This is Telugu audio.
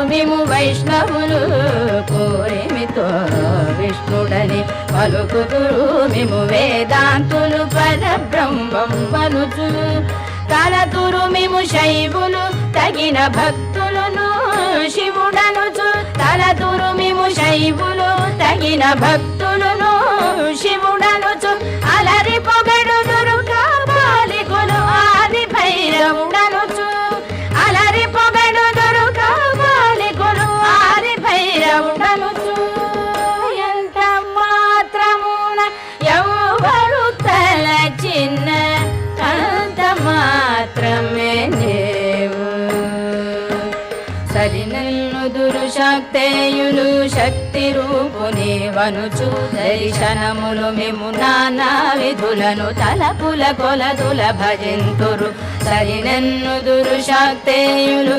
మిము వైష్ణవులు కోరిమితో విష్ణుడని పలుకుతురు మిము వేదాంతులు పరబ్రహ్మం వనుచు తలతురు మిము శైవులు తగిన భక్తులను శివుడనుచు తలతురు మిము శైవులు తగిన భక్తులను శివుడనుచు అలరి పొగడుదురు కామాలికులు ఆది భైరవుడనుచు అలరి పొగడుదురు కామాలికులు ఆది భైరవుడనుచు ఎంత మాత్రమున ఎవరు తల చిన్న అంత మాత్రమే నీవు సరినన్ను దురుశక్తేయులు శక్తి రూపుని వనుచు దర్శనములు మేము నానా విధులను తలపుల కొలదుల భజింతురు సరినన్ను దురుశక్తేయులు